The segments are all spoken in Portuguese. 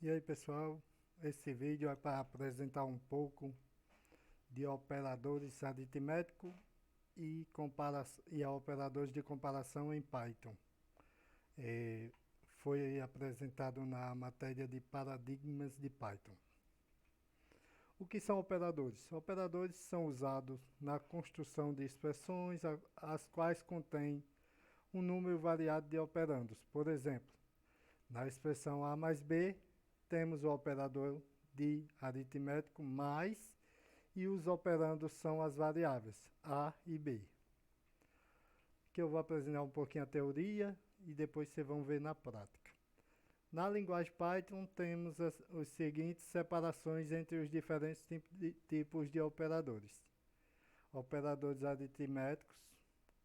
E aí pessoal, esse vídeo é para apresentar um pouco de operadores aritméticos e operadores de comparação em Python. É, Foi apresentado na matéria de paradigmas de Python. O que são operadores? Operadores são usados na construção de expressões as quais contêm um número variado de operandos. Por exemplo, na expressão A mais B, temos o operador de aritmético mais e os operandos são as variáveis A e B. Que eu vou apresentar um pouquinho a teoria e depois vocês vão ver na prática. Na linguagem Python temos as seguintes separações entre os diferentes tipos de operadores. Operadores aritméticos,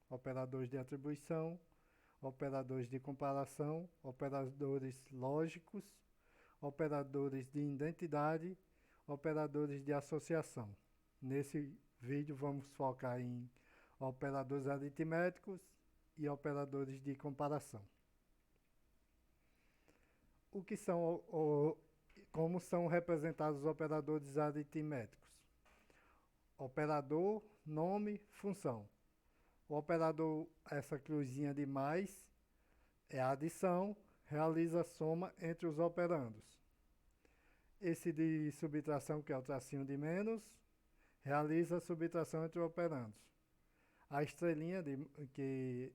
operadores de atribuição, operadores de comparação, operadores lógicos, operadores de identidade, operadores de associação. Nesse vídeo vamos focar em operadores aritméticos e operadores de comparação. O que são como são representados os operadores aritméticos? Operador, nome, função. O operador, essa cruzinha de mais, é a adição, realiza a soma entre os operandos. Esse de subtração, que é o tracinho de menos, realiza a subtração entre operandos. A estrelinha, que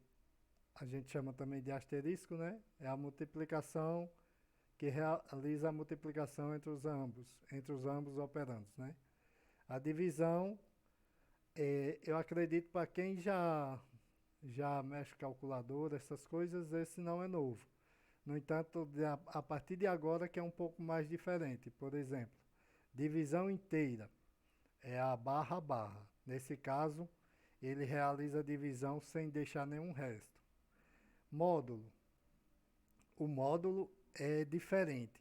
a gente chama também de asterisco, né? É a multiplicação, que realiza a multiplicação entre os ambos operandos, né? A divisão, eu acredito para quem já mexe calculadora, essas coisas, esse não é novo. No entanto, a partir de agora que é um pouco mais diferente. Por exemplo, divisão inteira é a barra barra. Nesse caso, ele realiza a divisão sem deixar nenhum resto. Módulo. O módulo é diferente.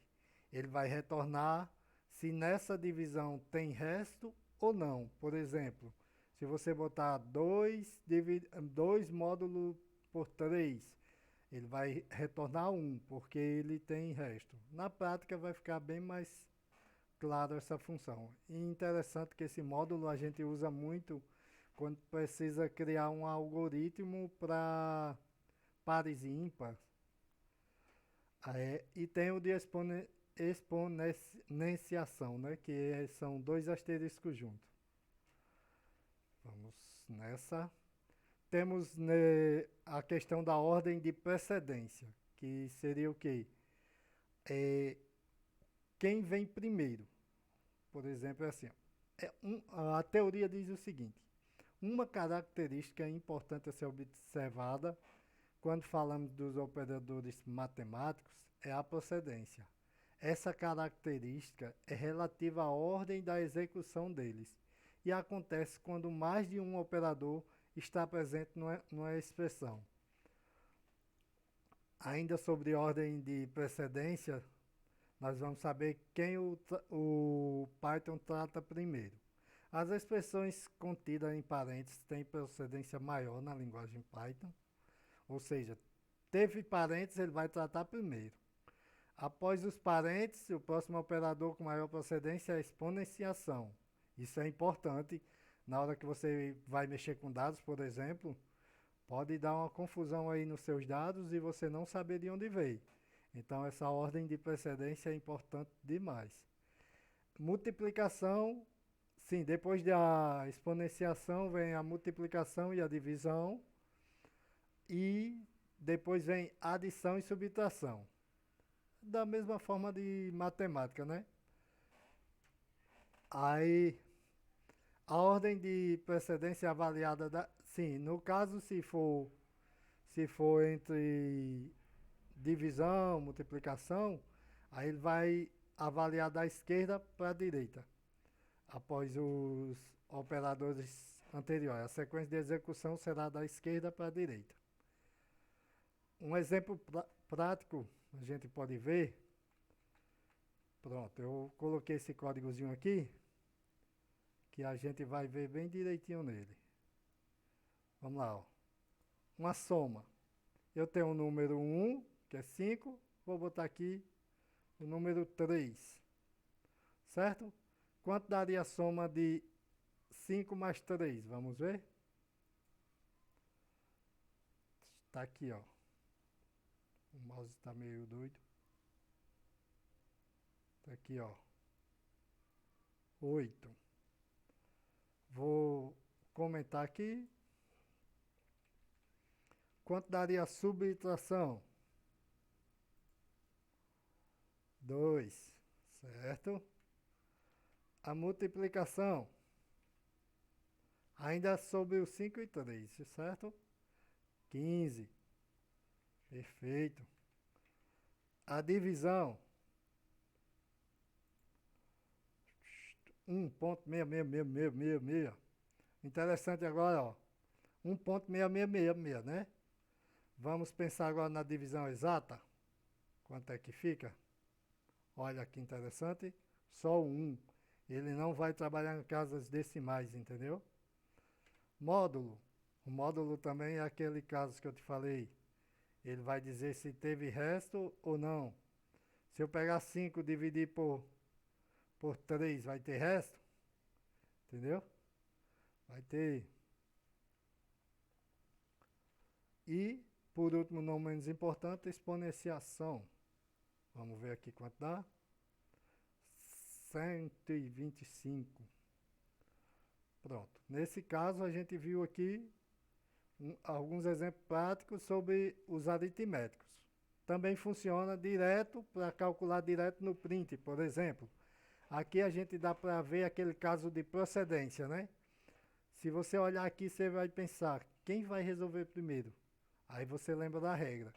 Ele vai retornar se nessa divisão tem resto ou não. Por exemplo, se você botar 2 módulos por 3, ele vai retornar 1, porque ele tem resto. Na prática vai ficar bem mais claro essa função. E interessante que esse módulo a gente usa muito quando precisa criar um algoritmo para pares e ímpares. E tem o de exponenciação, né, que são 2 asteriscos juntos. Vamos nessa. Temos a questão da ordem de precedência, que seria o quê? Quem vem primeiro. Por exemplo, é assim. A teoria diz o seguinte: uma característica importante a ser observada quando falamos dos operadores matemáticos é a procedência. Essa característica é relativa à ordem da execução deles e acontece quando mais de um operador está presente numa expressão. Ainda sobre ordem de precedência, nós vamos saber quem o Python trata primeiro. As expressões contidas em parênteses têm procedência maior na linguagem Python, ou seja, teve parênteses, ele vai tratar primeiro. Após os parênteses, o próximo operador com maior procedência é a exponenciação. Isso é importante na hora que você vai mexer com dados, por exemplo, pode dar uma confusão aí nos seus dados e você não saber de onde veio. Então essa ordem de precedência é importante demais. Multiplicação, sim, depois da exponenciação vem a multiplicação e a divisão e depois vem adição e subtração. Da mesma forma de matemática, né? Aí a ordem de precedência é avaliada sim, no caso se for entre divisão, multiplicação, aí ele vai avaliar da esquerda para a direita, após os operadores anteriores. A sequência de execução será da esquerda para a direita. Um exemplo prático, a gente pode ver. Pronto, eu coloquei esse códigozinho aqui, que a gente vai ver bem direitinho nele. Vamos lá, ó. Uma soma. Eu tenho o número 1, que é 5, vou botar aqui o número 3, certo? Quanto daria a soma de 5 mais 3? Vamos ver? Está aqui, ó. O mouse está meio doido. Está aqui, ó. 8. Vou comentar aqui. Quanto daria a subtração? 2, certo? A multiplicação, ainda sobre o 5 e 3, certo? 15, perfeito. A divisão, 1,66666. Interessante agora, ó, 1,6666, né? Vamos pensar agora na divisão exata. Quanto é que fica? Olha que interessante, só o 1. Ele não vai trabalhar em casas decimais, entendeu? Módulo. O módulo também é aquele caso que eu te falei. Ele vai dizer se teve resto ou não. Se eu pegar 5 e dividir por 3, vai ter resto? Entendeu? Vai ter. E, por último, não menos importante, exponenciação. Vamos ver aqui quanto dá. 125. Pronto. Nesse caso, a gente viu aqui alguns exemplos práticos sobre os aritméticos. Também funciona direto para calcular direto no print, por exemplo. Aqui a gente dá para ver aquele caso de procedência, né? Se você olhar aqui, você vai pensar, quem vai resolver primeiro? Aí você lembra da regra.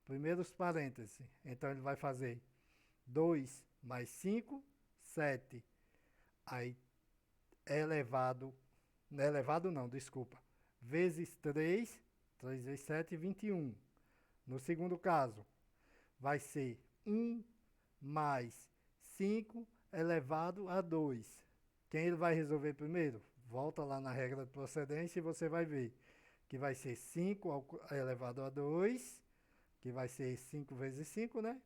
Primeiro os parênteses. Então ele vai fazer 2 mais 5, 7. Aí é elevado, não é elevado não, desculpa. Vezes 3, 3 vezes 7, 21. No segundo caso, vai ser 1 mais 5 elevado a 2. Quem ele vai resolver primeiro? Volta lá na regra de procedência e você vai ver que vai ser 5 elevado a 2, que vai ser 5 vezes 5, né?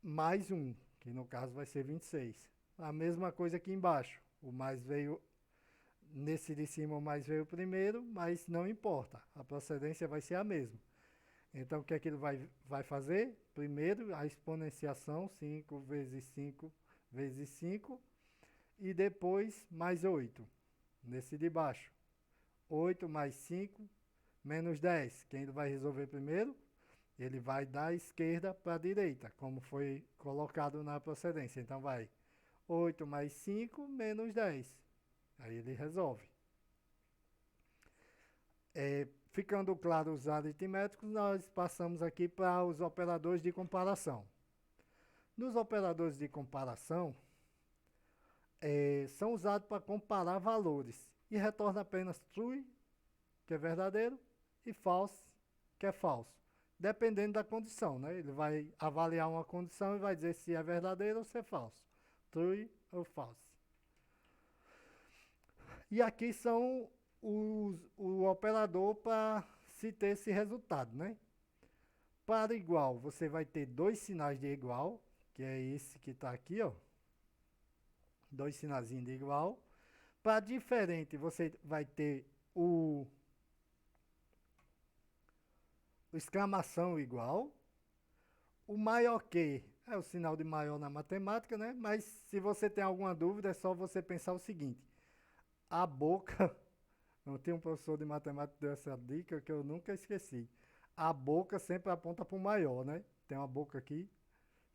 Mais 1, que no caso vai ser 26. A mesma coisa aqui embaixo. O mais veio, nesse de cima o mais veio primeiro, mas não importa. A procedência vai ser a mesma. Então, o que é que ele vai fazer? Primeiro, a exponenciação, 5 vezes 5 vezes 5, e depois mais 8, nesse de baixo. 8 mais 5, menos 10. Quem ele vai resolver primeiro? Ele vai da esquerda para a direita, como foi colocado na procedência. Então, vai 8 mais 5, menos 10. Aí ele resolve. Ficando claro os aritméticos, nós passamos aqui para os operadores de comparação. Nos operadores de comparação, são usados para comparar valores e retorna apenas true, que é verdadeiro, e false, que é falso, dependendo da condição, né? Ele vai avaliar uma condição e vai dizer se é verdadeiro ou se é falso, true ou false. E aqui são o operador para se ter esse resultado, né? Para igual, você vai ter dois sinais de igual, que é esse que está aqui, ó. Dois sinaizinhos de igual. Para diferente, você vai ter o exclamação igual. O maior que é o sinal de maior na matemática, né? Mas se você tem alguma dúvida, é só você pensar o seguinte. A boca, não tem um professor de matemática que deu essa dica que eu nunca esqueci. A boca sempre aponta para o maior, né? Tem uma boca aqui,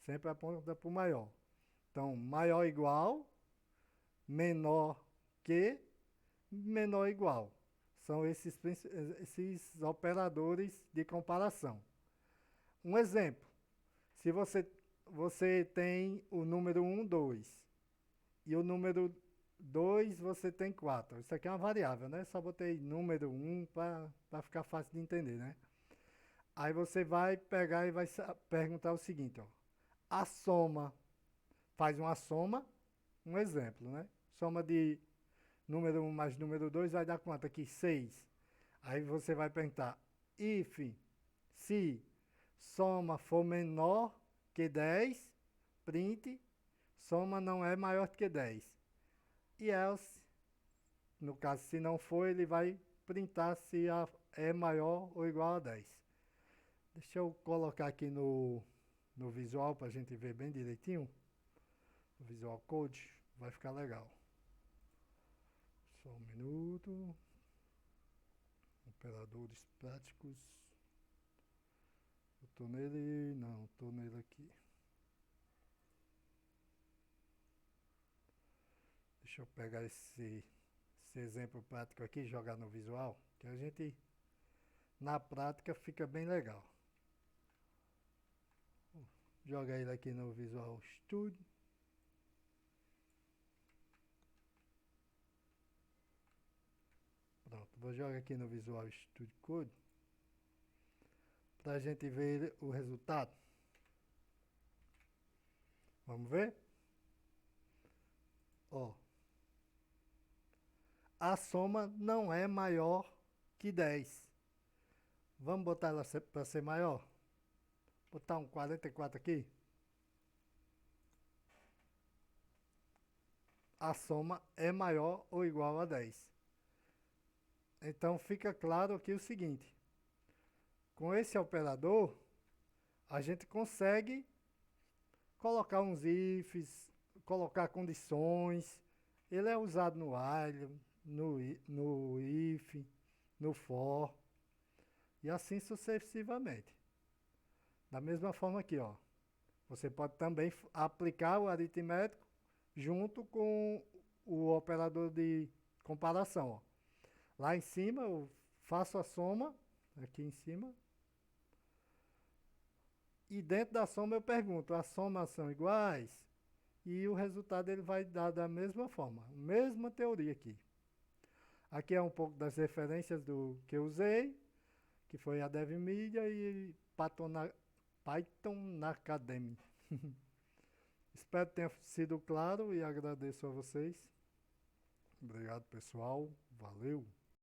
sempre aponta para o maior. Então, maior igual, menor que, menor igual. São esses operadores de comparação. Um exemplo, se você tem o número 1, 2 e o número 2 você tem 4. Isso aqui é uma variável, né? Só botei número 1 para ficar fácil de entender, né? Aí você vai pegar e vai perguntar o seguinte, ó. A soma, faz uma soma, um exemplo, né? Soma de número 1 mais número 2 vai dar quanto aqui? 6. Aí você vai perguntar, if, se soma for menor que 10, print, soma não é maior do que 10. E else, no caso, se não for, ele vai printar se é maior ou igual a 10. Deixa eu colocar aqui no visual para a gente ver bem direitinho. O Visual Code vai ficar legal. Só um minuto. Operadores práticos. Eu tô nele. Não, tô nele aqui. Deixa eu pegar esse exemplo prático aqui e jogar no visual, que a gente na prática fica bem legal. Joga ele aqui no Visual Studio. Pronto, vou jogar aqui no Visual Studio Code para a gente ver o resultado. Vamos ver? Ó, a soma não é maior que 10. Vamos botar ela para ser maior? Botar um 44 aqui. A soma é maior ou igual a 10. Então fica claro aqui o seguinte. Com esse operador, a gente consegue colocar uns ifs, colocar condições. Ele é usado no while, no if, no for e assim sucessivamente. Da mesma forma aqui, ó. Você pode também aplicar o aritmético junto com o operador de comparação, ó. Lá em cima eu faço a soma, aqui em cima. E dentro da soma eu pergunto, as somas são iguais? E o resultado ele vai dar da mesma forma, mesma teoria aqui. Aqui é um pouco das referências do que eu usei, que foi a DevMedia e Python Academy. Espero que tenha sido claro e agradeço a vocês. Obrigado, pessoal. Valeu!